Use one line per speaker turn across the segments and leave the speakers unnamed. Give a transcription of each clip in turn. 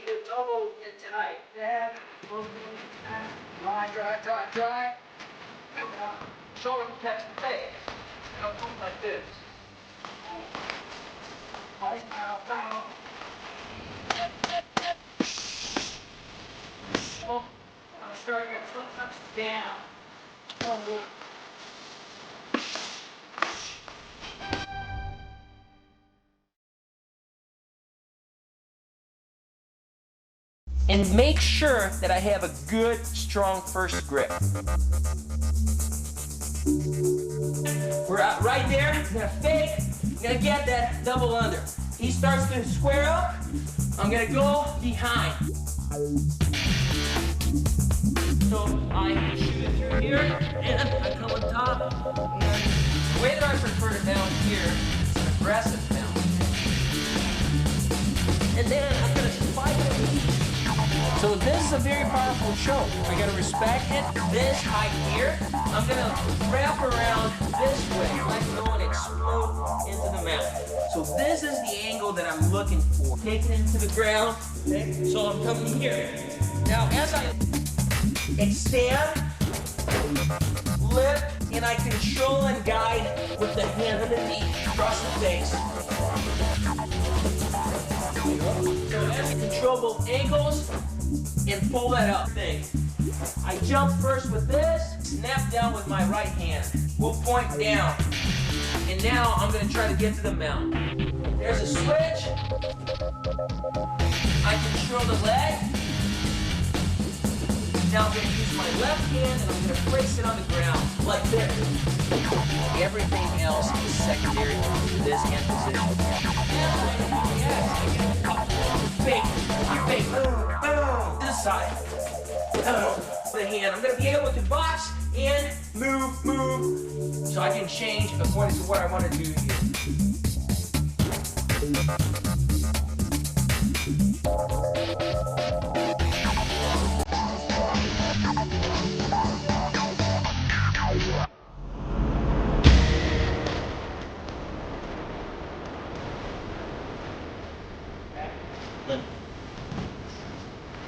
the elbow get tight. Dab, line, dry. Shoulder catch the face. Move like this. Boom. Start your foot ups down. And make sure that I have a good, strong first grip. We're right there. I'm gonna fake. I'm gonna get that double under. He starts to square up. I'm gonna go behind. So I shoot it through here, and I come on top. And the way that I prefer to down here is an aggressive down. And then I'm gonna spike it. So this is a very powerful choke. I gotta respect it. This height here, I'm gonna wrap around this way. Let go and explode into the mount. So this is the angle that I'm looking for. Take it into the ground. Okay? So I'm coming here. Now as I extend, lift, and I control and guide with the hand underneath across the face. So as I control both ankles and pull that up thing. I jump first with this, snap down with my right hand. We'll point down. And now I'm gonna try to get to the mount. There's a switch. I control the leg. Now I'm gonna use my left hand and I'm gonna place it on the ground like this. Everything else is secondary to this hand position. Fake, boom, this side. The hand. I'm gonna be able to box and move, so I can change according to what I want to do here.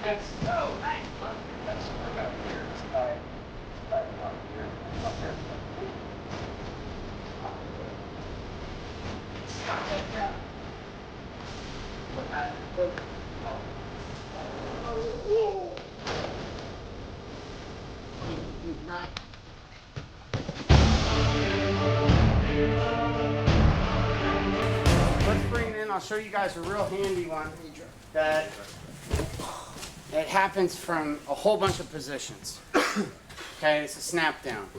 Let's go. Let's work out here. Start up here. Up here. Stop that down.
Let's bring it in. I'll show you guys a real handy one that it happens from a whole bunch of positions. Okay, it's a snap down.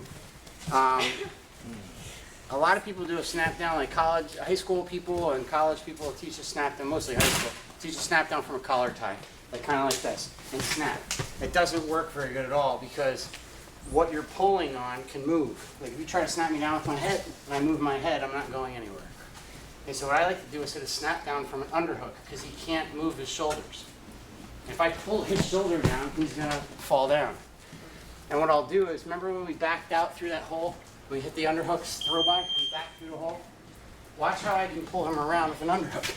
A lot of people do a snap down, like high school people and college people teach a snap down, mostly high school, teach a snap down from a collar tie, like kind of like this, and snap. It doesn't work very good at all because what you're pulling on can move. Like if you try to snap me down with my head, and I move my head, I'm not going anywhere. Okay, so what I like to do is hit a snap down from an underhook because he can't move his shoulders. If I pull his shoulder down, he's gonna fall down. And what I'll do is, remember when we backed out through that hole? We hit the underhooks, throw by, and back through the hole? Watch how I can pull him around with an underhook.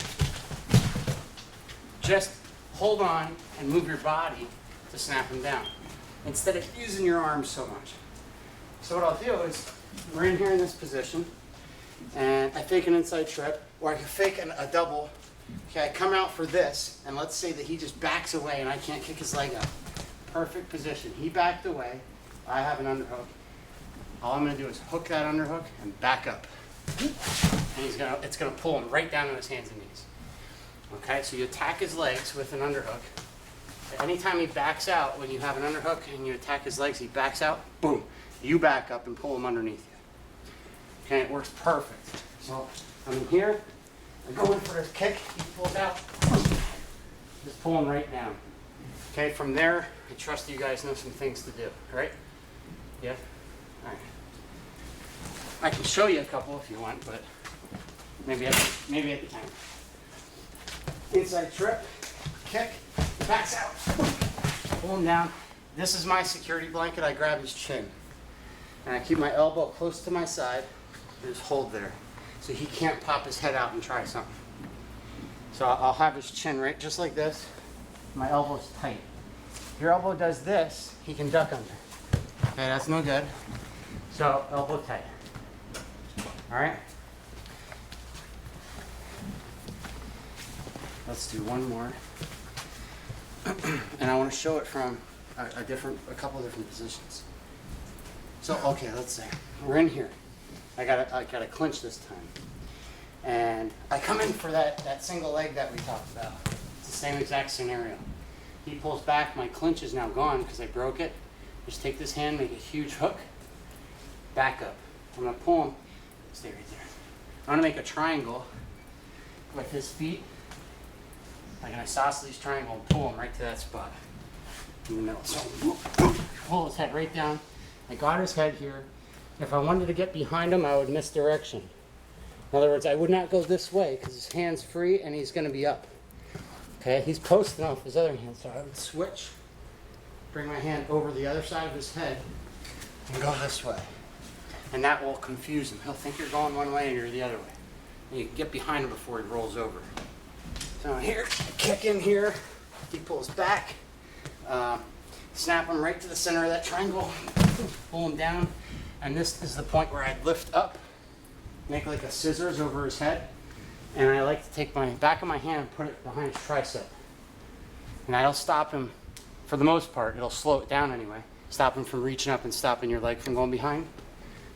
Just hold on and move your body to snap him down, instead of using your arms so much. So what I'll do is, we're in here in this position, and I fake an inside trip, or I can fake a double. Okay, I come out for this, and let's say that he just backs away and I can't kick his leg up. Perfect position. He backed away. I have an underhook. All I'm going to do is hook that underhook and back up. And it's going to pull him right down on his hands and knees. Okay, so you attack his legs with an underhook. Anytime he backs out, when you have an underhook and you attack his legs, he backs out, boom. You back up and pull him underneath you. Okay, it works perfect. So I'm in here. I go in for his kick, he pulls out, just pull him right down. Okay, from there, I trust you guys know some things to do, right? Yeah? All right. I can show you a couple if you want, but maybe at the time. Inside trip, kick, backs out, pull him down. This is my security blanket. I grab his chin, and I keep my elbow close to my side, and just hold there. So he can't pop his head out and try something. So I'll have his chin right just like this, my elbow's tight. If your elbow does this, he can duck under. Okay, that's no good. So elbow tight. All right. Let's do one more. And I want to show it from a couple different positions. So okay, let's say we're in here. I gotta clinch this time. And I come in for that single leg that we talked about. It's the same exact scenario. He pulls back, my clinch is now gone because I broke it. Just take this hand, make a huge hook, back up. I'm gonna pull him, stay right there. I'm gonna make a triangle with his feet, like an isosceles triangle, and pull him right to that spot in the middle. So pull his head right down. I got his head here. If I wanted to get behind him, I would misdirection. In other words, I would not go this way because his hand's free and he's going to be up. Okay, he's posting off his other hand, so I would switch, bring my hand over the other side of his head, and go this way. And that will confuse him. He'll think you're going one way and you're the other way. And you can get behind him before he rolls over. So here, kick in here, he pulls back, snap him right to the center of that triangle, pull him down, and this is the point where I'd lift up, make like a scissors over his head, and I like to take my back of my hand and put it behind his tricep. And that'll stop him, for the most part, it'll slow it down anyway, stop him from reaching up and stopping your leg from going behind.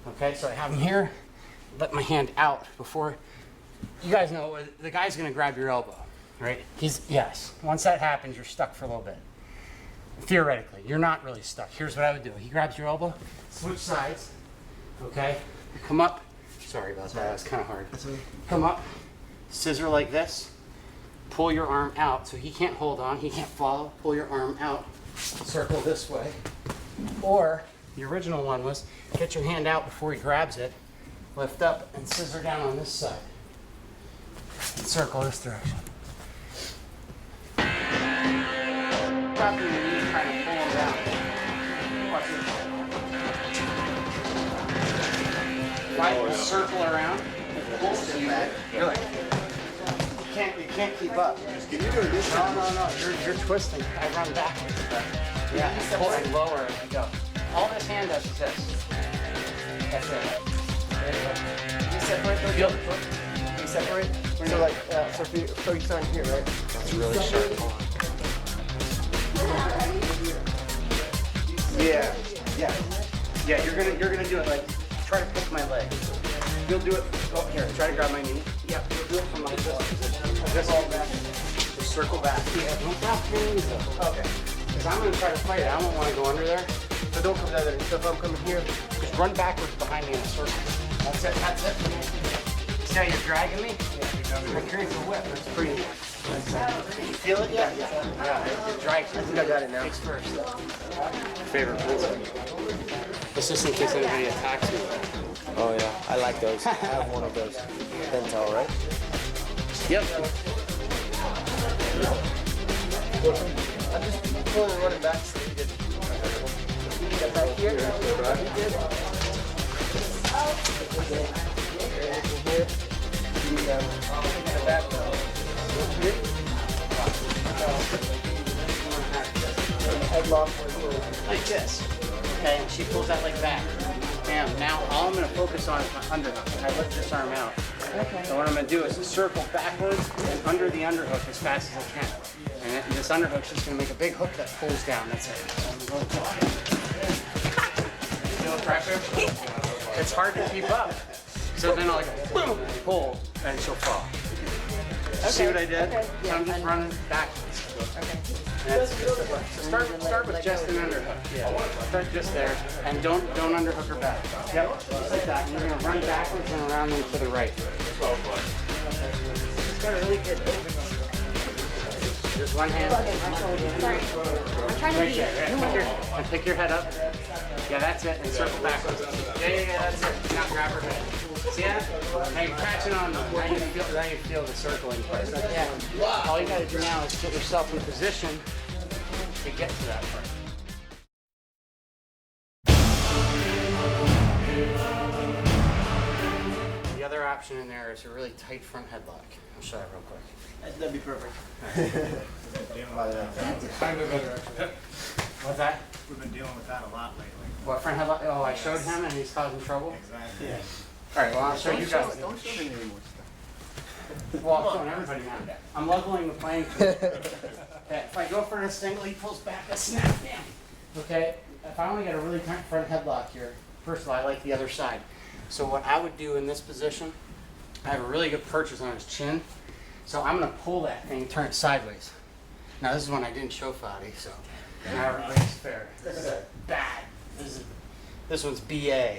Okay, so I have him here, let my hand out before, you guys know, the guy's gonna grab your elbow, right? Yes, once that happens, you're stuck for a little bit. Theoretically, you're not really stuck. Here's what I would do. He grabs your elbow, switch sides, okay? Come up. Sorry about that, that's kind of hard. Come up, scissor like this, pull your arm out so he can't hold on, he can't follow, pull your arm out, circle this way. Or, the original one was, get your hand out before he grabs it, lift up and scissor down on this side. And circle this direction. Dropping your knees, trying to pull him down. Watch this. Right, circle around. Pull you back. Really? You can't keep up. Can you do this? No. You're twisting. I run backwards. Yeah, pull and lower as you go. All this hand does is this. That's it. There you go. You separate those? You separate? So like, so you're starting here, right? That's really sharp. Yeah. You're gonna do it like, try to pick my leg. You'll do it. Oh, here. Try to grab my knee. Yeah. You'll do it from like this position. Just all back. Just circle back. Yeah. Don't drop your knees though. Okay. Because I'm gonna try to fight it. I don't want to go under there. So don't come down there. So if I'm coming here, just run backwards behind me in a circle. That's it. See how you're dragging me? Yeah. It creates a whip. It's pretty. Can you feel it yet? Yeah. It drags. I think I got it now. Face first. Favorite pencil. It's just in case anybody attacks me.
Oh yeah, I like those. I have one of those. Pentel, right?
Yep.
I'm just pulling and running back so you get back here. Here.
Like this. Okay, and she pulls that leg back. Bam. Now all I'm going to focus on is my underhook. I lift this arm out. Okay. So what I'm going to do is circle backwards and under the underhook as fast as I can. And this underhook's just going to make a big hook that pulls down. That's it. So I'm going to go. Feel the pressure? It's hard to keep up. So then I'll like boom, pull, and she'll fall. Okay. See what I did? Okay. Yeah, so I'm just running backwards. Okay. So start with just an underhook. Yeah. Start just there, and don't underhook her back. Yep. Just like that. And you're gonna run backwards and around them to the right. It's got a really good. Just one hand.
Sorry. I'm trying to be.
And pick your head up. Yeah, that's it. And circle backwards. Yeah, that's it. Now grab her head. See that? Now you're catching on them. Now you feel the circling part. Yeah. All you gotta do now is put yourself in position to get to that part. The other eye. option in there is a really tight front headlock. I'll show you real quick.
That'd be perfect.
What's that?
We've been dealing with that a lot lately.
What, front headlock? Oh, I showed him and he's causing trouble?
Exactly.
Yeah.
All right, well, I'll show you guys.
Don't show me anymore.
Well, I'm showing everybody now. I'm leveling the playing field. Okay, if I go for a single, he pulls back a snap down. Okay, if I only get a really tight front headlock here, first of all, I like the other side. So what I would do in this position, I have a really good purchase on his chin. So I'm gonna pull that thing, turn it sideways. Now this is one I didn't show Fadi, so now everybody's fair. This is a bad, this one's BA.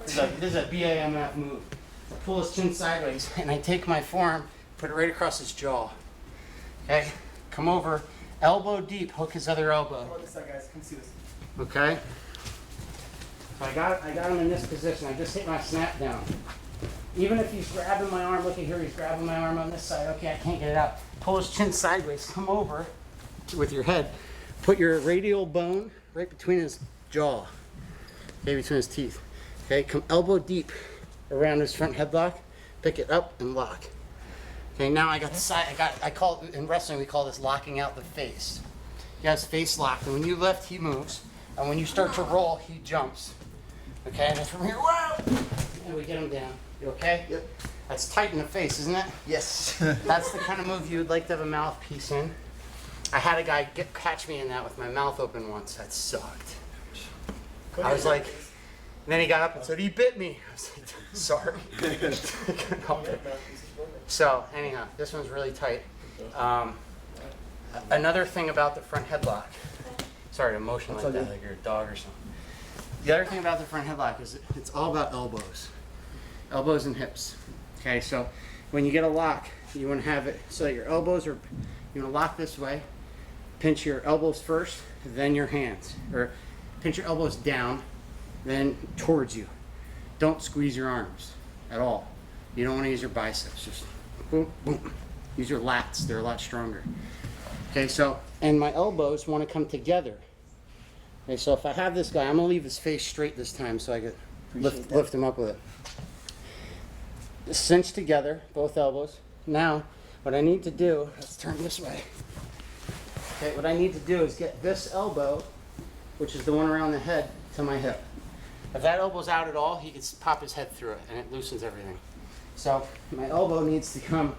This is a BAMF move. I pull his chin sideways and I take my forearm, put it right across his jaw. Okay, come over, elbow deep, hook his other elbow.
Come on this side, guys. Come see this.
Okay. So I got him in this position. I just hit my snap down. Even if he's grabbing my arm, look at here, he's grabbing my arm on this side. Okay, I can't get it out. Pull his chin sideways, come over with your head. Put your radial bone right between his jaw. Okay, between his teeth. Okay, come elbow deep around his front headlock. Pick it up and lock. Okay, now I got the side, I call it, in wrestling we call this locking out the face. He has face locked, and when you lift, he moves. And when you start to roll, he jumps. Okay, and then from here, whoa! And we get him down. You okay?
Yep.
That's tight in the face, isn't it?
Yes.
That's the kind of move you would like to have a mouthpiece in. I had a guy catch me in that with my mouth open once. That sucked. I was like, and then he got up and said, he bit me. I was like, sorry. I couldn't help it. So anyhow, this one's really tight. Another thing about the front headlock. Sorry to motion like that, like you're a dog or something. The other thing about the front headlock is it's all about elbows. Elbows and hips. Okay, so when you get a lock, you want to have it so that your elbows are, you want to lock this way, pinch your elbows first, then your hands. Or pinch your elbows down, then towards you. Don't squeeze your arms at all. You don't want to use your biceps. Just boom, boom. Use your lats. They're a lot stronger. Okay, so, and my elbows want to come together. Okay, so if I have this guy, I'm going to leave his face straight this time so I can lift him up with it. Cinch together, both elbows. Now, what I need to do, let's turn this way. Okay, what I need to do is get this elbow, which is the one around the head, to my hip. If that elbow's out at all, he can pop his head through it and it loosens everything. So my elbow needs to come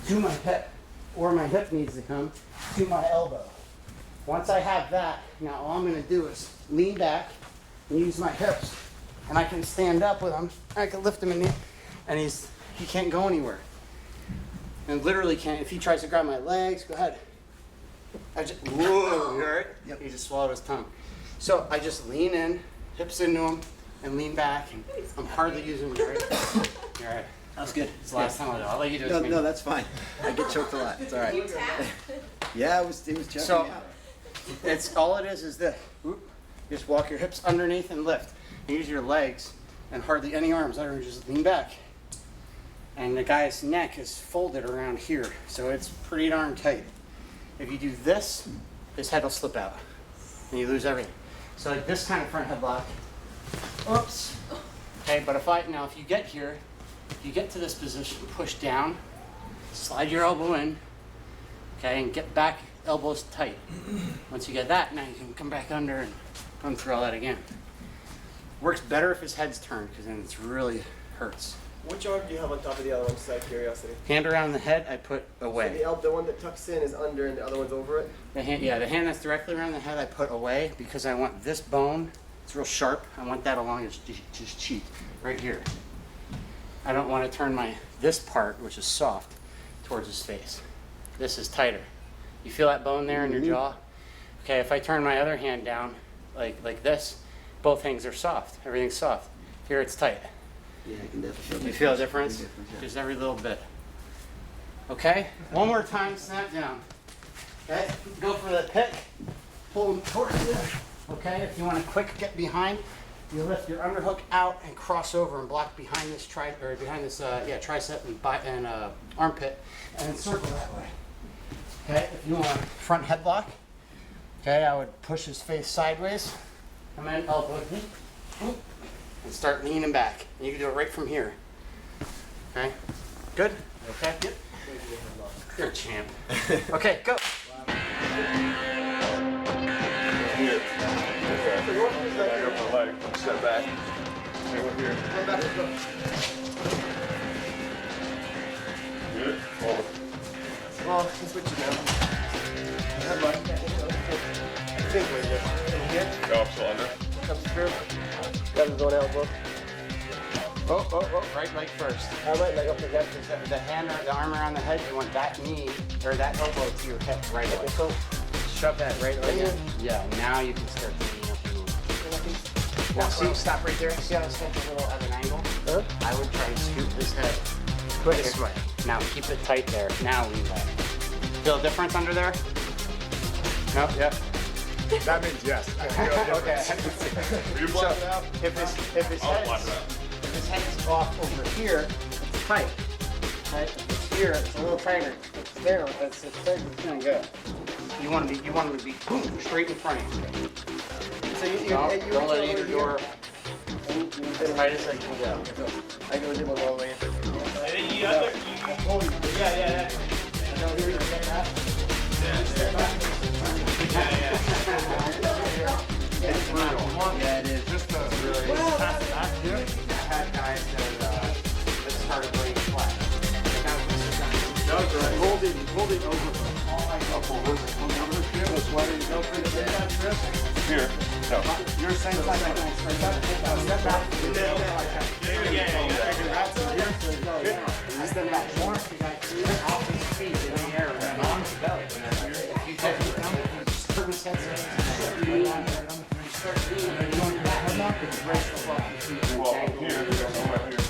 to my hip, or my hip needs to come to my elbow. Once I have that, now all I'm going to do is lean back and use my hips, and I can stand up with him. I can lift him in the, and he can't go anywhere. And literally can't. If he tries to grab my legs, go ahead. I just, whoa, you all right? Yep. He just swallowed his tongue. So I just lean in, hips into him, and lean back. And I'm hardly using him. Right? You're all right.
That's good.
It's the last time I'll let you do it.
No,
to me.
no, that's fine. I get choked a lot. It's all right. Yeah, it was checking
So
me out.
it's all it is this. Whoop. Just walk your hips underneath and lift. And use your legs and hardly any arms. I just lean back. And the guy's neck is folded around here, so it's pretty darn tight. If you do this, his head will slip out, and you lose everything. So like this kind of front headlock. Oops. Okay, but if you get here, if you get to this position, push down, slide your elbow in, okay, and get back, elbows tight. Once you get that, now you can come back under and run through all that again. Works better if his head's turned, because then it really hurts.
Which arm do you have on top of the other one, just out of curiosity?
Hand around the head, I put away.
So the one that tucks in is under and the other one's over it?
The hand that's directly around the head, I put away because I want this bone, it's real sharp, I want that along his cheek, right here. I don't want to turn this part, which is soft, towards his face. This is tighter. You feel that bone there in your jaw? Okay, if I turn my other hand down, like this, both hands are soft, everything's soft. Here it's tight.
Yeah, I can definitely
You feel a difference?
Yeah.
Just every little bit. Okay? One more time, snap down. Okay? Go for the pick. Pull them towards you. Okay? If you want to quick get behind, you lift your underhook out and cross over and block behind this tricep and armpit, and then circle that way. Okay? If you want a front headlock, okay, I would push his face sideways, come in, elbow, and start leaning back. And you can do it right from here. Okay? Good? Okay? Yep. You're a champ. Okay, go.
Here. Back up my leg. Step back. Over here. Good. Forward.
Well, let's switch it now. Not much. I think we're good. From here,
Go up, so under.
comes through. Grab his own elbow.
Oh, right leg first.
All right, leg up again.
The hand or the arm around the head, you want that knee or that elbow to your hip right away.
So,
Shove that right
Right
away.
here?
Yeah, now you can start taking up your knee. Now see, stop right there. See how this head's a little at an angle?
huh?
I would try and scoot this head this way. Now keep it tight there. Now lean back. Feel a difference under there? Nope, yep.
That means yes. I feel a
Okay.
difference. Will you block it out?
If his
I'll
head
block
is,
it out.
if his head is off over here, it's tight. Right? If it's here, it's a little tighter. If it's there, it's tight. It's gonna go. You want him to be boom, straight in front of you.
So you
No,
reach
don't let
over
either
here,
door
and you
as
bend
tight as I can go.
I go with him all the way in.
And then you other, yeah.
It's brutal. Yeah, it is. Just really. I've had guys that started laying flat.
Holding over. Here. No.
You're saying something. Step back. Step back more. You got off his feet in the air and on his belly. If you get certain senses, you start doing it. You want to back him up and brace the off your feet.
Well, here. I'm right here.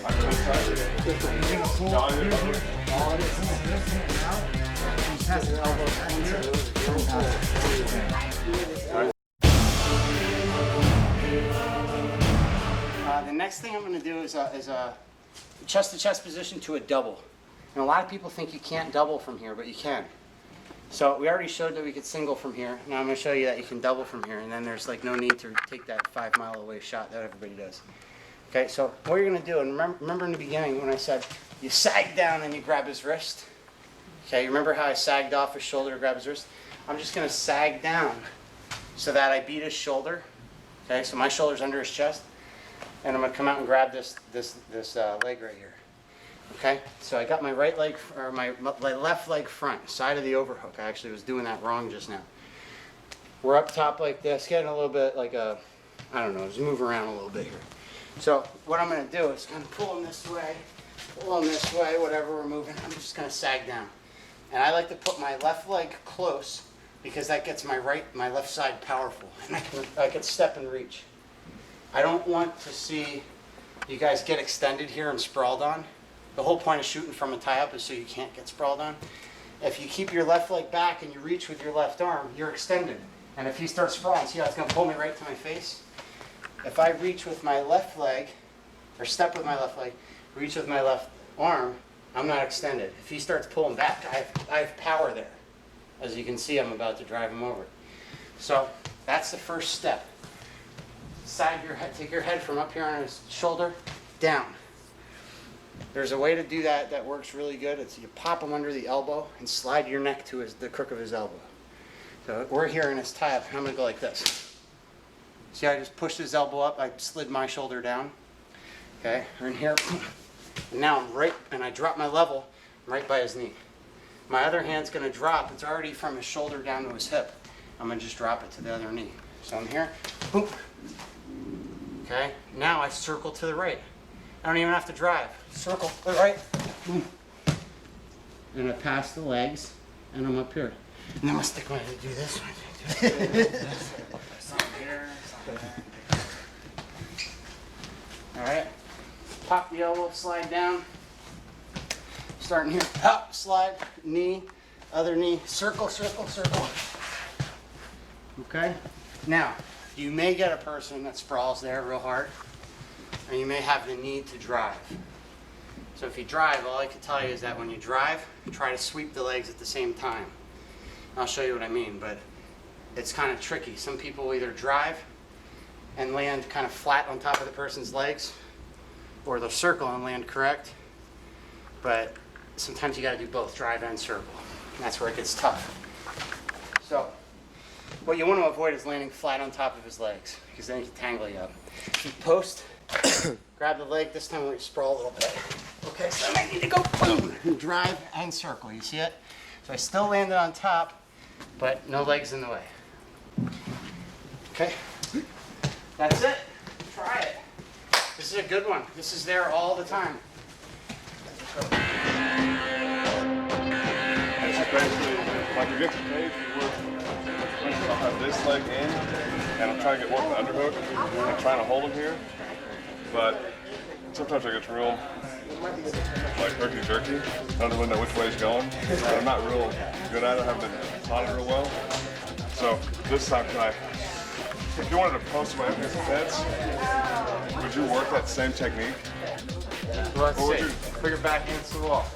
I'm going to try it. John, you're over.
The next thing I'm going to do is a chest-to-chest position to a double. And a lot of people think you can't double from here, but you can. So we already showed that we could single from here. Now I'm going to show you that you can double from here, and then there's like no need to take that 5 mile away shot that everybody does. Okay, so what you're going to do, and remember in the beginning when I said you sag down and you grab his wrist? Okay, you remember how I sagged off his shoulder to grab his wrist? I'm just going to sag down so that I beat his shoulder. Okay, so my shoulder's under his chest, and I'm going to come out and grab this leg right here. Okay, so I got my right leg, or my left leg front, side of the overhook. I actually was doing that wrong just now. We're up top like this, getting a little bit like a, I don't know, just move around a little bit here. So what I'm going to do is kind of pull him this way, whatever we're moving. I'm just going to sag down. And I like to put my left leg close because that gets my left side powerful. And I can step and reach. I don't want to see you guys get extended here and sprawled on. The whole point of shooting from a tie-up is so you can't get sprawled on. If you keep your left leg back and you reach with your left arm, you're extended. And if he starts sprawling, see how it's going to pull me right to my face? If I reach with my left leg, or step with my left leg, reach with my left arm, I'm not extended. If he starts pulling back, I have power there. As you can see, I'm about to drive him over. So that's the first step. Sag your head, take your head from up here on his shoulder, down. There's a way to do that that works really good. It's you pop him under the elbow and slide your neck to the crook of his elbow. So we're here in his tie-up, and I'm going to go like this. See, I just pushed his elbow up, I slid my shoulder down. Okay, we're in here. And now I'm right, and I drop my level right by his knee. My other hand's going to drop. It's already from his shoulder down to his hip. I'm going to just drop it to the other knee. So I'm here. Boom. Okay, now I circle to the right. I don't even have to drive. Circle to the right. Boom. And I pass the legs, and I'm up here. And then I stick my head to do this. All right. Pop the elbow, slide down. Starting here, pop, slide, knee, other knee, circle, circle, circle. Okay? Now, you may get a person that sprawls there real hard, and you may have the need to drive. So if you drive, all I can tell you is that when you drive, try to sweep the legs at the same time. I'll show you what I mean, but it's kind of tricky. Some people either drive and land kind of flat on top of the person's legs, or they'll circle and land correct, but sometimes you gotta do both, drive and circle. And that's where it gets tough. So, what you want to avoid is landing flat on top of his legs, because then he can tangle you up. You post, grab the leg, this time we're gonna sprawl a little bit. Okay, so I might need to go boom, and drive and circle, you see it? So I still landed on top, but no legs in the way. Okay, that's it, try it. This is a good one, this is there all the time.
It's basically, like you get to cage, you work, I'll have this leg in, and I'm trying to get work the underhook. I'm trying to hold him here, but sometimes I get real, like herky-jerky. I don't really know which way he's going. But I'm not real good at it. I haven't been taught it real well. So this time, if you wanted to post my against the fence, would you work that same technique?
Well, let's see. Put your back against the wall.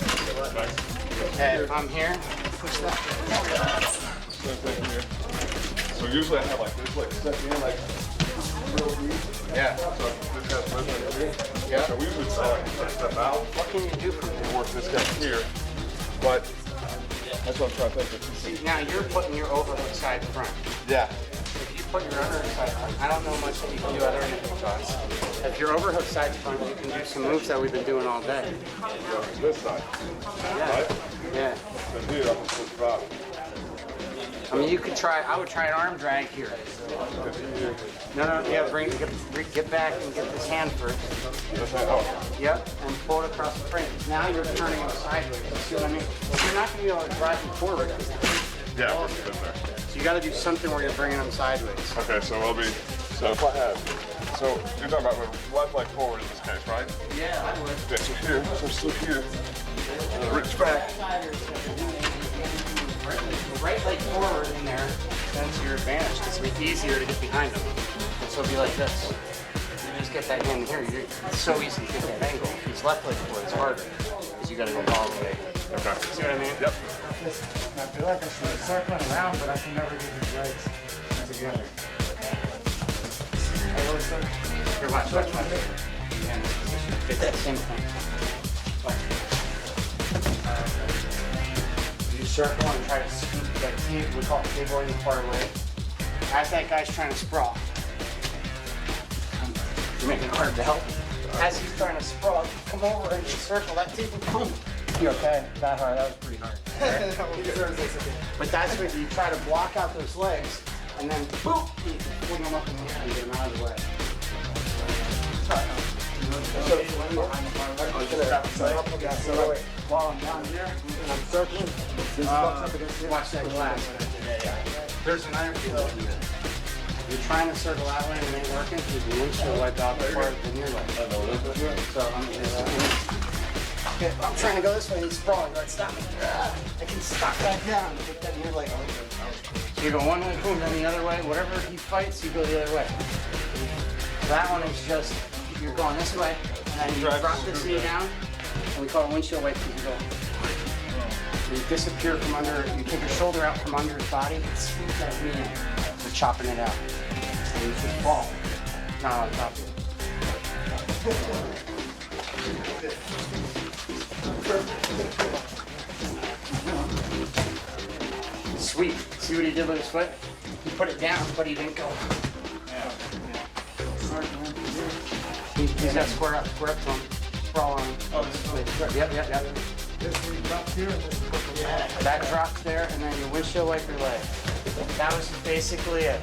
Okay, if I'm here, push that.
Same thing here. So usually I have like this, like step in, like real deep.
Yeah.
So this guy's right here.
Yeah.
So we usuuld step out
What can you do from
and
here?
work this guy here. But that's what I'm trying to think of.
See, now you're putting your overhook side front.
Yeah.
If you put your underhook side front, I don't know much that you can do other than hip toss. If your overhook side front, you can do some moves that we've been doing all day.
So this side. Right?
Yeah.
Then here, I'm just about.
I mean, you could try, I would try an arm drag here. No, yeah, get back and get this hand first.
This hand, oh.
Yep, and pull it across the frame. Now you're turning him sideways. You see what I mean? You're not going to be able to drive him forward.
Yeah, we're good there.
So you got to do something where you're bringing him sideways.
Okay, so it'll be, so if I have, so you're talking about with left leg forward in this case, right?
Yeah, I would.
Okay, so here, so slip here, and reach back.
Right leg forward in there, that's your advantage. It's going to be easier to get behind him. And so it'll be like this. You just get that hand here. It's so easy to get that angle. If he's left leg forward, it's harder. Because you got to go all the way.
Okay.
See what I mean?
Yep.
I feel like I should be circling around, but I can never get his legs together. Here, watch. Yeah, get that same thing. You circle and try to scoop that table, we call it tabling the far away. As that guy's trying to sprawl. You're making it hard to help him. As he's trying to sprawl, come over and just circle that table, boom. You okay? That hard, that was pretty hard. But that's what you try to block out those legs, and then boom, you can fling them up in the air and get them out of the way. While I'm down here and I'm circling, watch that glass. There's an iron field. You're trying to circle that way and it ain't working, you can windshield wipe out the part of your leg. So I'm trying to go this way and he's sprawling. Right, stop me. I can stop back down and get that near leg. So you go one way, boom, then the other way. Whatever he fights, you go the other way. That one is just, you're going this way, and then you drop this knee down, and we call it windshield wipe because you go. You disappear from under, you take your shoulder out from under his body, and scoop that knee in. You're chopping it out. And you should fall. Not on top of it. Sweet. See what he did with his foot? He put it down, but he didn't go. He's got square up to him. Sprawl on him. Oh, this way. Yep. That drops there, and then you windshield wipe your leg. That was basically it.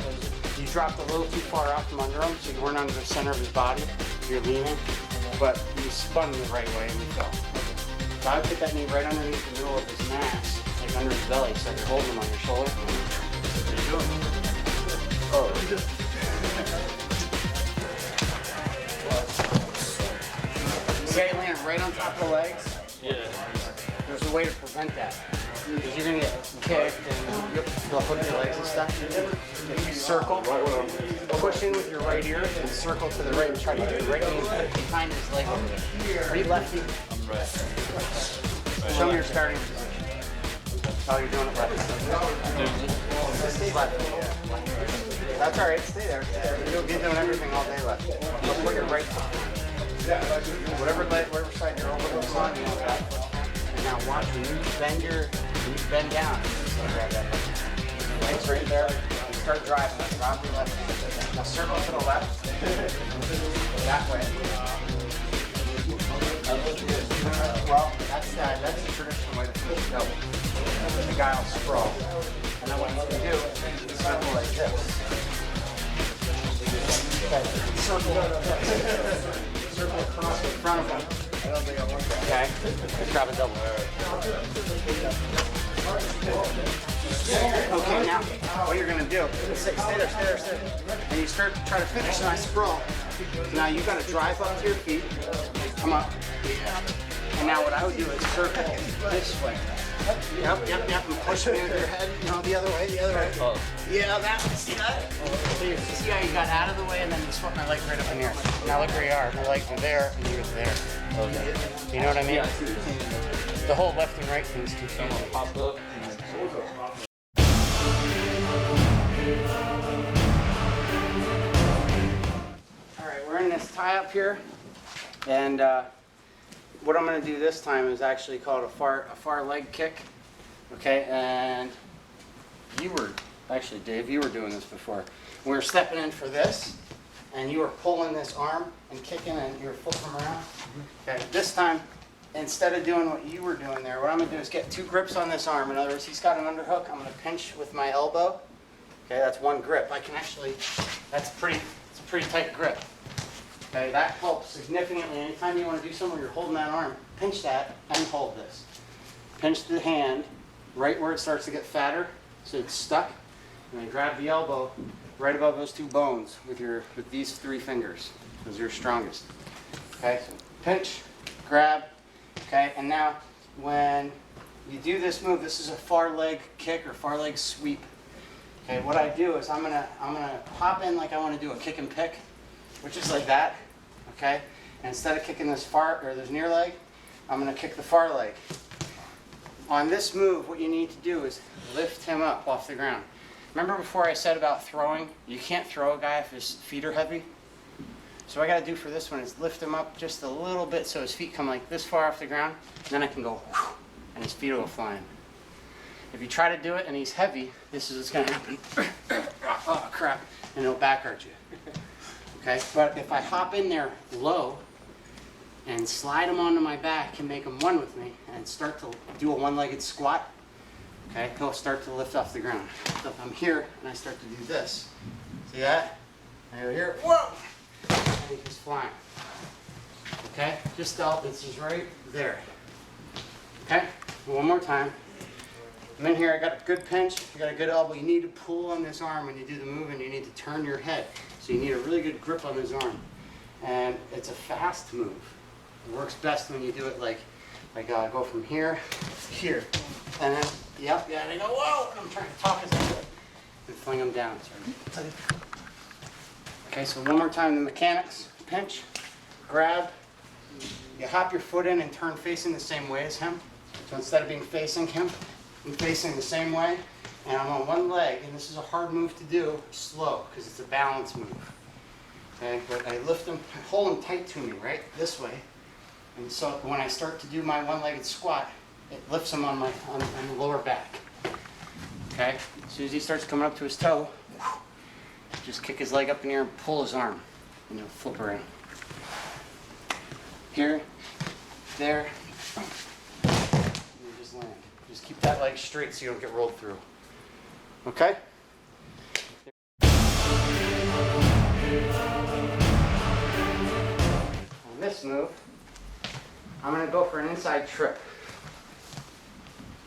You dropped a little too far out from under him, so you weren't under the center of his body. You're leaning, but you spun the right way and you fell. So I would put that knee right underneath the middle of his mass, like under his belly, so you're holding him on your shoulder. That's what you're doing. See how you land right on top of the legs? Yeah. There's a way to prevent that. Because you're going to get kicked and you'll hook your legs and stuff. You circle, push in with your right ear and circle to the right and try to get your right knee behind his leg over there. Are you lefty? I'm right. Show me your starting position. Oh, you're doing it left. This is left. That's all right. Stay there. You'll be doing everything all day left. Put your right foot. Whatever side you're over, on, you know that. Now watch when you bend down. Grab that button. Legs right there. And start driving. Drop your left. Now circle to the left. That way. Well, that's the traditional way to finish double. The guy will sprawl. And then what he's going to do is circle like this. Okay. Circle across in front of him. Okay, let's grab a double. Okay, now what you're gonna do, stay there. And you start to try to finish a nice sprawl. Now you gotta drive up to your feet, come up. And now what I would do is circle this way. Yep, and push it into your head. No, the other way. Oh. Yeah, that one, see that? So you see how you got out of the way and then you swept my leg right up in here. Now look where you are. My legs are there and you're there. Okay. You know what I mean? Yeah, I see what you're saying. The whole left and right thing is confusing. Pop up. Alright, we're in this tie up here. And what I'm going to do this time is actually called a far leg kick. Okay, and Dave, you were doing this before. We were stepping in for this, and you were pulling this arm and kicking, and you were flipping around. Okay, this time, instead of doing what you were doing there, what I'm going to do is get 2 grips on this arm. In other words, he's got an underhook. I'm going to pinch with my elbow. Okay, that's 1 grip. I can actually, it's a pretty tight grip. Okay, that helps significantly. Anytime you want to do something where you're holding that arm, pinch that and hold this. Pinch the hand right where it starts to get fatter, so it's stuck, and then grab the elbow right above those 2 bones with these 3 fingers. Those are your strongest. Okay, so pinch, grab. Okay, and now when you do this move, this is a far leg kick or far leg sweep. Okay, what I do is I'm gonna hop in like I want to do a kick and pick, which is like that. Okay, and instead of kicking this this near leg, I'm going to kick the far leg. On this move, what you need to do is lift him up off the ground. Remember before I said about throwing? You can't throw a guy if his feet are heavy. So what I got to do for this one is lift him up just a little bit so his feet come like this far off the ground. And then I can go, whew, and his feet will go flying. If you try to do it and he's heavy, this is what's going to happen. Oh crap! And it'll back arch you. Okay, but if I hop in there low and slide him onto my back and make him one with me and start to do a 1-legged squat, okay, he'll start to lift off the ground. So if I'm here and I start to do this, see that? I go here, whoa, and he's flying. Okay, just this is right there. Okay, one more time. I'm in here, I got a good pinch, I got a good elbow. You need to pull on this arm when you do the move, and you need to turn your head. So you need a really good grip on this arm. And it's a fast move. It works best when you do it like go from here to here. And then, yep, and I go, whoa, and I'm trying to talk as I do it. And fling them down. Sorry. Okay, so one more time, the mechanics. Pinch, grab, you hop your foot in and turn facing the same way as him. So instead of being facing him, I'm facing the same way, and I'm on 1 leg, and this is a hard move to do slow, because it's a balance move. Okay, but I lift him, hold him tight to me, right, this way, and so when I start to do my 1-legged squat, it lifts him on the lower back. Okay, as soon as he starts coming up to his toe, just kick his leg up in the air and pull his arm, and he'll flip around. Here, there, and you just land. Just keep that leg straight so you don't get rolled through. Okay? On this move, I'm going to go for an inside trip.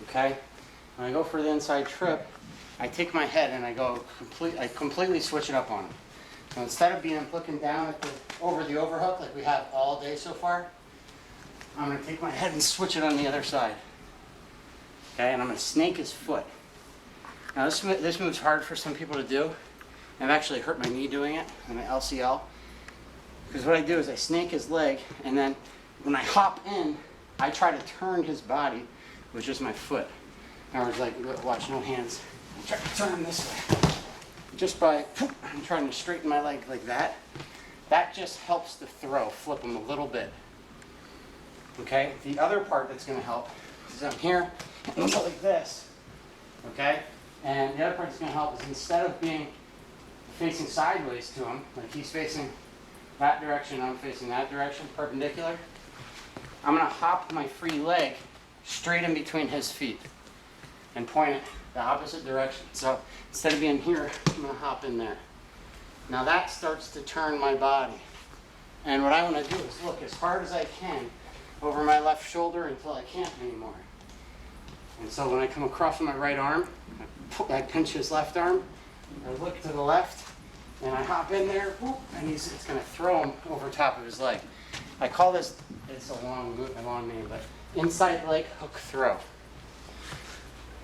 Okay? When I go for the inside trip, I take my head and I completely switch it up on him. So instead of looking down over the overhook like we have all day so far, I'm going to take my head and switch it on the other side. Okay, and I'm going to snake his foot. Now this move's hard for some people to do. I've actually hurt my knee doing it, and my LCL. Because what I do is I snake his leg, and then when I hop in, I try to turn his body with just my foot. In other words, like, watch, no hands. I try to turn him this way. Just by I'm trying to straighten my leg like that. That just helps the throw, flip him a little bit. Okay, the other part that's going to help, is I'm here, and I go like this, okay? And the other part that's gonna help is instead of being facing sideways to him, like he's facing that direction, I'm facing that direction, perpendicular, I'm gonna hop my free leg straight in between his feet and point it the opposite direction. So instead of being here, I'm gonna hop in there. Now that starts to turn my body. And what I wanna do is look as hard as I can over my left shoulder until I can't anymore. And so when I come across with my right arm, I pinch his left arm, I look to the left, and I hop in there, whoop, and it's gonna throw him over top of his leg. I call this, it's a long name, but inside leg hook throw.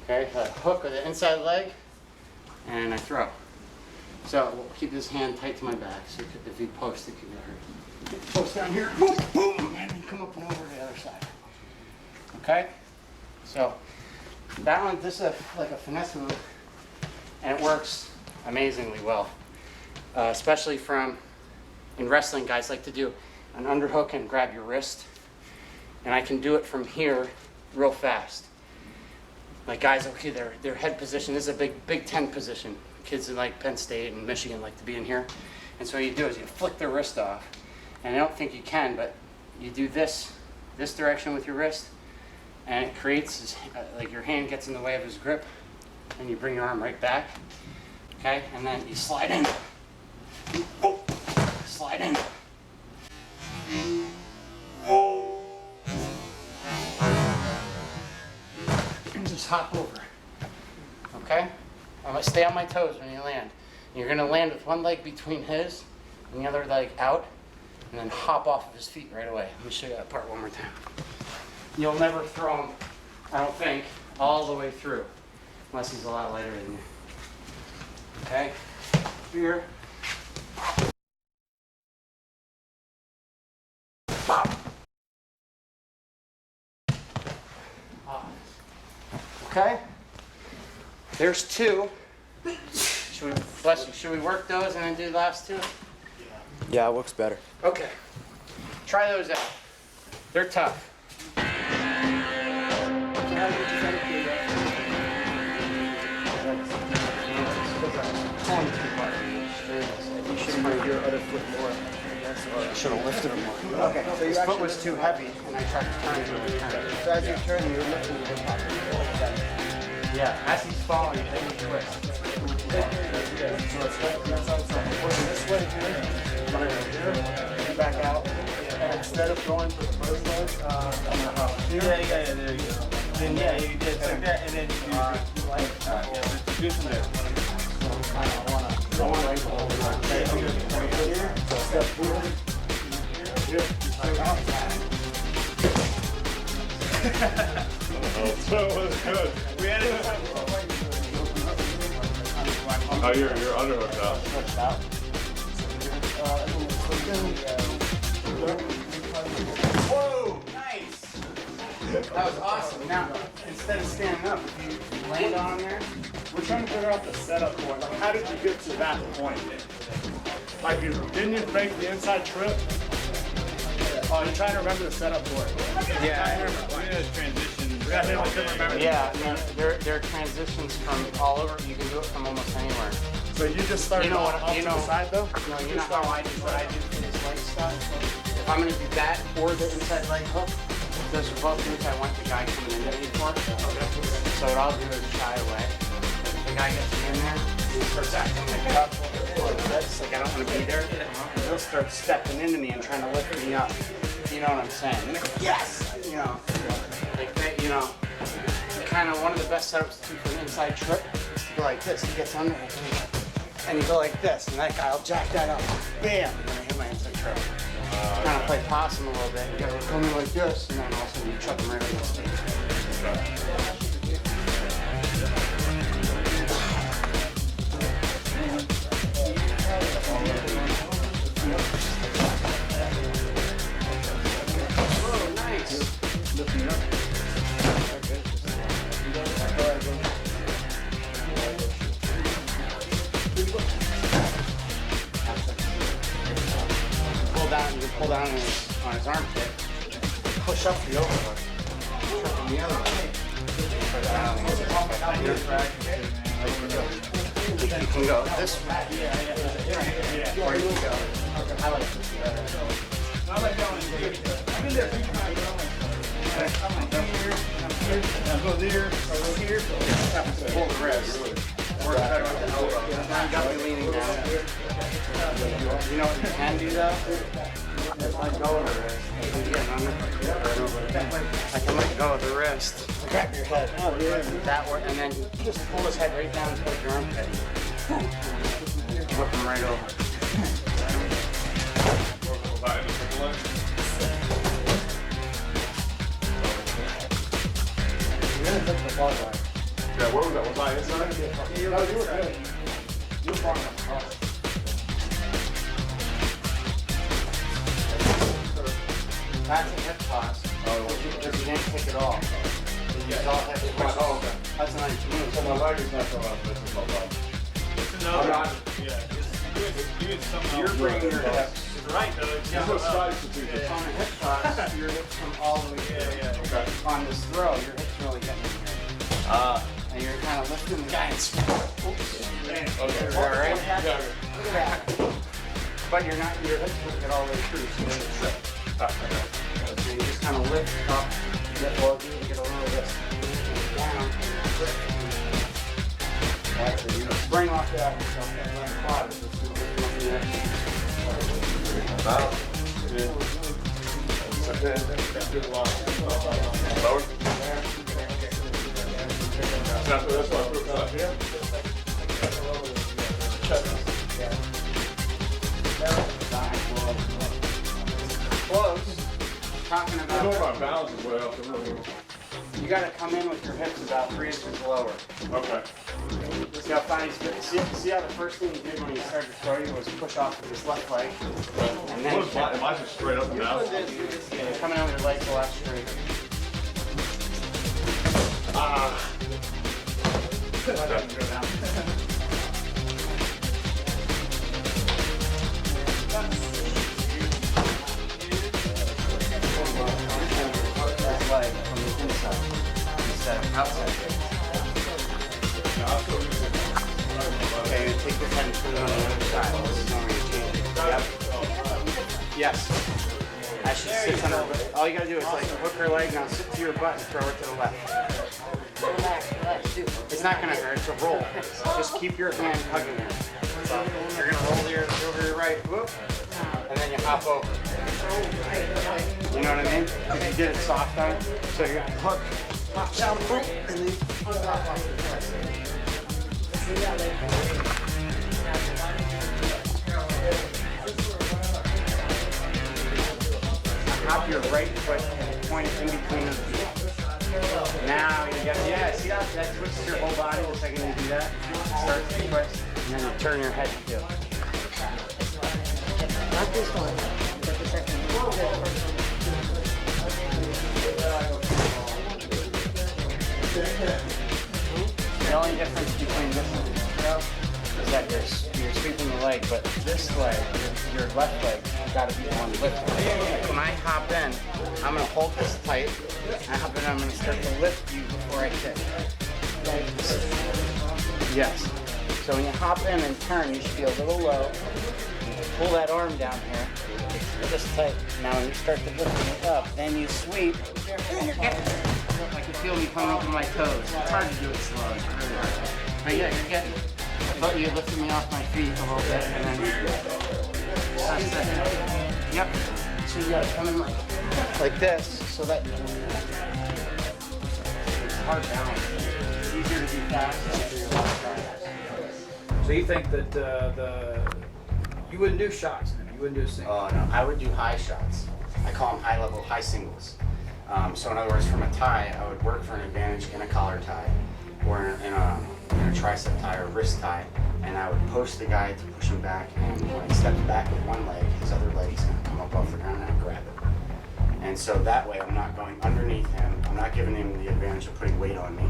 Okay, a hook with the inside leg, and I throw. So we'll keep this hand tight to my back, so if he posts, it could get hurt. Get the post down here, boom, boom, and then come up and over to the other side. Okay? So that one, this is like a finesse move, and it works amazingly well. Especially in wrestling, guys like to do an underhook and grab your wrist. And I can do it from here real fast. Like guys, okay, their head position, this is a Big Ten position. Kids in like Penn State and Michigan like to be in here. And so what you do is you flick their wrist off. And I don't think you can, but you do this direction with your wrist, and it creates, like your hand gets in the way of his grip, and you bring your arm right back, okay? And then you slide in, oh, slide in, oh, and just hop over, okay? I'm gonna stay on my toes when you land. You're gonna land with one leg between his and the other leg out, and then hop off of his feet right away. Let me show you that part one more time. You'll never throw him, I don't think, all the way through, unless he's a lot lighter than you. Okay? Here. Pop. Off. Okay? There's two. Should we work those and then do the last two?
Yeah, it works better.
Okay. Try those out. They're tough. You should move your other foot more. I should have lifted him more. Okay, so his foot was too heavy, and I tried to turn it to return.
So as you turn, you're lifting your hip.
Yeah, as he's falling, then you twist.
So it's working this way here. When I go here, back out. And instead of going for the first leg, I'm gonna hop here.
Yeah, there you go. Then yeah, you did like that, and then you do from there.
I wanna so step forward. Here.
So it was good.
We had it.
Oh, you're underhooked out.
Whoa, nice. That was awesome. Now, instead of standing up, if you land on there,
We're trying to figure out the setup point. Like, how did you get to that point? Like, didn't you break the inside trip? Oh, you're trying to remember the setup for it.
yeah,
We had a transition.
Yeah, I couldn't remember.
yeah. I mean, there are transitions from all over. You can do it from almost anywhere.
So you just started
You know what-
off
you
to
know-
the side, though?
You know how I do what I do for this leg stuff? If I'm gonna do that or the inside leg hook, those are both things I want the guy coming into me for. So what I'll do is shy away. If the guy gets me in there, he starts acting like up, like this, like I don't want to be there. And he'll start stepping into me and trying to lift me up. You know what I'm saying? And it's, yes! You know, like that, you know, kind of one of the best setups to do for an inside trip is to go like this. He gets under it. And you go like this, and that guy will jack that up. Bam! And then I hit my inside trip. Kind of play possum a little bit. You gotta come in like this, and then also you chuck him right in his face. Whoa, nice. You can pull down on his armpit, push up the overhook, tripping the other way. But I don't think it's you can go this way. Or you can go. I like this better.
I like going here. I'm in there a few times. I'm here, I'll go there, I'll go here.
Pull the wrist. Work better with the elbow. Now you got me leaning down. You know what you can do though? Is let go of the wrist. I can let go of the wrist. Grab your head. Oh, yeah. That way, and then just pull his head right down towards your armpit. Whip him right over.
Yeah, where was that? Was I inside?
No, you were good. You were far enough across.
That's a hip toss. Because you didn't kick it off. It's all hip toss.
Oh, okay.
That's a nice move.
So my leg is not so much. This is no problem.
It's another. Yeah, doing something.
You're bringing your hips.
It's right though. It's
This is a side to do
It's
this.
on a hip toss. Your hips come all the way through.
Okay.
On this throw, your hips really getting in here. And you're kind of lifting the guy and oops.
Okay.
All right?
Yeah.
But you're not, your hips don't get all the way through, so you're trip. So you just kind of lift up, get well, you get a little bit down. That's it. You know, spring off that left quad.
Lower. That's why I put it up here.
Close. Talking
I know
about,
my balance is way off the road.
you got to come in with your hips about 3 inches lower.
Okay.
See how fine he's good. See how the first thing he did when he started to throw you was push off with his left leg, and then
What is mine? Am I just straight up and down?
you're coming out with your legs the left straight. His leg from the inside instead of outside. Okay, you take your head and put it on the other side. This is when we change it. Yep. Yes. As she sits on her butt. All you gotta do is like hook her leg, now sit to your butt and throw it to the left. It's not gonna hurt, it's a roll. Just keep your hand hugging her. So you're gonna roll over your right, whoop, and then you hop over. You know what I mean? If you get it soft on, so you're gonna hook, hop down, boom, and then unlock off the press. Hop your right foot and point it in between the feet. Now you get, yeah, see that? That twists your whole body the second you do that. Start to twist, and then you turn your head too.
Not this one, but the second one.
The only difference between this and this throw is that you're sweeping the leg, but this leg, your left leg, got to be the one lifting. When I hop in, I'm going to hold this tight, and I'm going to start to lift you before I kick. Yes. So when you hop in and turn, you should be a little low. Pull that arm down here. Just tight. Now when you start to lift it up, then you sweep, and you're getting it. Like you feel me coming over my toes. It's hard to do it slow. It's really hard. But yeah, you're getting it. I thought you lifted me off my feet a little bit, and then that's it. Yep. So you gotta come in like this, so that it's hard balance. It's easier to be fast after your last try.
So you think that you wouldn't do shots, you wouldn't do singles?
Oh no, I would do high shots. I call them high level, high singles. So in other words, from a tie, I would work for an advantage in a collar tie, or in a tricep tie or wrist tie, and I would post the guy to push him back, and when he steps back with one leg, his other leg is going to come up off the ground and I grab it. And so that way I'm not going underneath him, I'm not giving him the advantage of putting weight on me,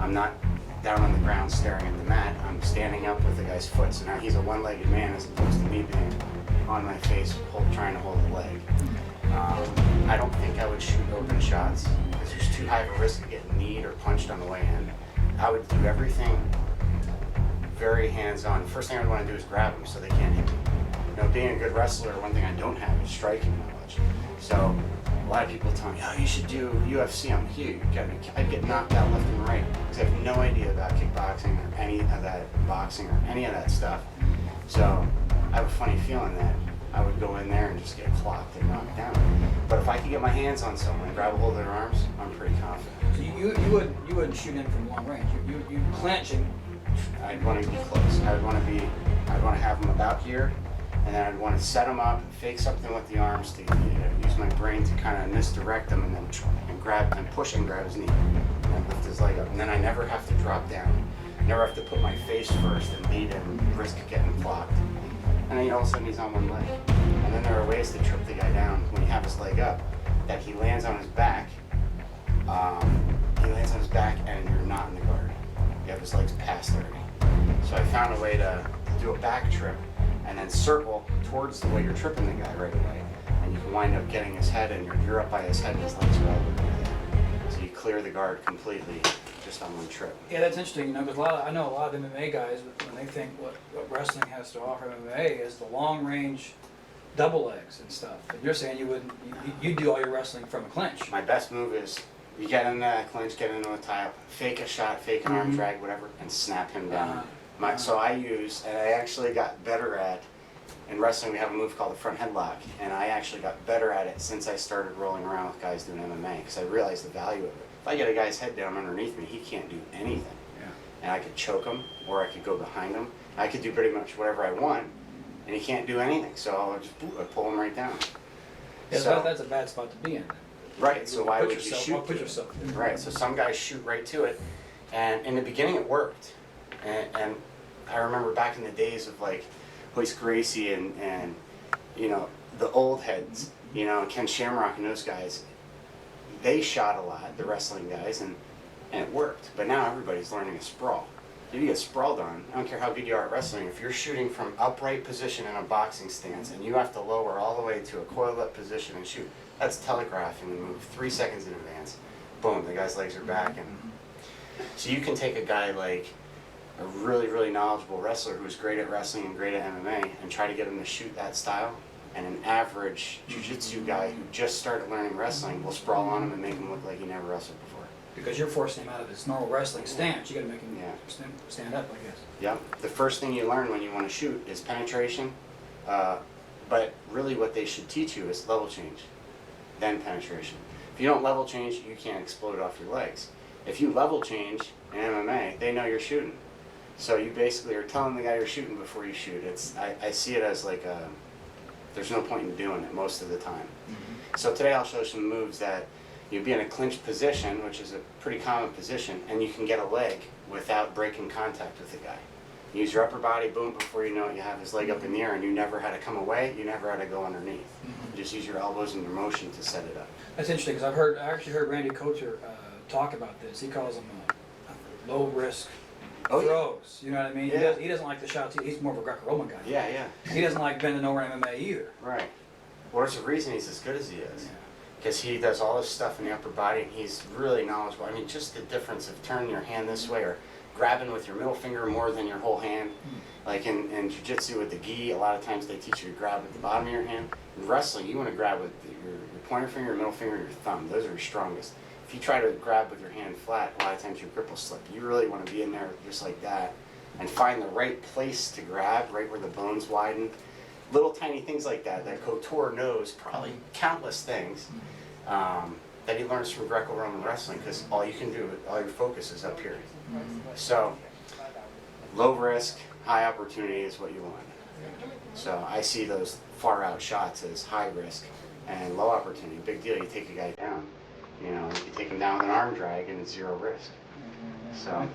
I'm not down on the ground staring at the mat, I'm standing up with the guy's foot, so now he's a one-legged man as opposed to me being on my face trying to hold the leg. I don't think I would shoot open shots. because there's too high of a risk of getting kneed or punched on the way in. I would do everything very hands-on. First thing I would want to do is grab them so they can't hit me. You know, being a good wrestler, one thing I don't have is striking knowledge. So a lot of people tell me, oh, you should do UFC. I'm huge. I'd get knocked out left and right because I have no idea about kickboxing or any of that, boxing or any of that stuff. So I have a funny feeling that I would go in there and just get clocked and knocked down. But if I could get my hands on someone and grab a hold of their arms, I'm pretty confident.
So you wouldn't shoot in from long range. You clinch and
I'd want to be close. I'd want to have them about here, and then I'd want to set them up, fake something with the arms to use my brain to kind of misdirect them, and then grab and push and grab his knee, and lift his leg up. And then I never have to drop down. Never have to put my face first and lead and risk getting clocked. And then all of a sudden he's on one leg. And then there are ways to trip the guy down when you have his leg up, that he lands on his back. He lands on his back and you're not in the guard. You have his legs past already. So I found a way to do a back trip and then circle towards the way you're tripping the guy right away. And you can wind up getting his head and you're up by his head and his legs are all the way there. So you clear the guard completely just on one trip.
yeah, that's interesting. You know, because I know a lot of MMA guys when they think what wrestling has to offer MMA is the long range double legs and stuff. And you're saying you do all your wrestling from a clinch.
My best move is you get in the clinch, get into a tie-up, fake a shot, fake an arm drag, whatever, and snap him down. So I use, and I actually got better at, in wrestling we have a move called the front headlock, and I actually got better at it since I started rolling around with guys doing MMA, because I realized the value of it. If I get a guy's head down underneath me, he can't do anything.
Yeah.
And I could choke him, or I could go behind him. I could do pretty much whatever I want, and he can't do anything, so I'll just pull him right down.
Yeah,
So-
that's a bad spot to be in.
Right, so why
Put
would you
yourself-
shoot?
put yourself in.
Right, so some guys shoot right to it, and in the beginning it worked. And I remember back in the days of like Hoist Gracie and you know, the old heads, you know, Ken Shamrock and those guys, they shot a lot, the wrestling guys, and it worked. But now everybody's learning a sprawl. If you get sprawled on, I don't care how good you are at wrestling, if you're shooting from upright position in a boxing stance and you have to lower all the way to a coiled up position and shoot, that's telegraphing the move 3 seconds in advance. Boom, the guy's legs are back. And so you can take a guy like a really, really knowledgeable wrestler who's great at wrestling and great at MMA and try to get him to shoot that style. And an average jiu-jitsu guy who just started learning wrestling will sprawl on him and make him look like he never wrestled before.
Because you're forcing him out of his normal wrestling stance. You got to make him
Yeah.
stand up, I guess.
Yep. The first thing you learn when you want to shoot is penetration. But really what they should teach you is level change, then penetration. If you don't level change, you can't explode off your legs. If you level change in MMA, they know you're shooting. So you basically are telling the guy you're shooting before you shoot. I see it as like there's no point in doing it most of the time. So today I'll show some moves that you'd be in a clinch position, which is a pretty common position, and you can get a leg without breaking contact with the guy. Use your upper body, boom, before you know it, you have his leg up in the air, and you never had to come away, you never had to go underneath. You just use your elbows and your motion to set it up.
That's interesting because I actually heard Randy Coulter talk about this. He calls them low risk
Oh, yeah.
throws. You know what I mean?
Yeah.
He doesn't like the shots. He's more of a Greco-Roman guy.
Yeah, yeah.
He doesn't like bending over in MMA either.
Right. Well, there's a reason he's as good as he is.
Yeah.
Because he does all this stuff in the upper body, and he's really knowledgeable. I mean, just the difference of turning your hand this way or grabbing with your middle finger more than your whole hand. Like in jiu-jitsu with the gi, a lot of times they teach you to grab with the bottom of your hand. In wrestling, you want to grab with your pointer finger, your middle finger, and your thumb. Those are your strongest. If you try to grab with your hand flat, a lot of times your grip will slip. You really want to be in there just like that and find the right place to grab, right where the bones widen. Little tiny things like that Couture knows probably countless things that he learns from Greco-Roman wrestling, because all you can do, all your focus is up here. So low risk, high opportunity is what you want. So I see those far out shots as high risk and low opportunity. Big deal, you take a guy down. You know, you take him down with an arm drag and it's zero risk. So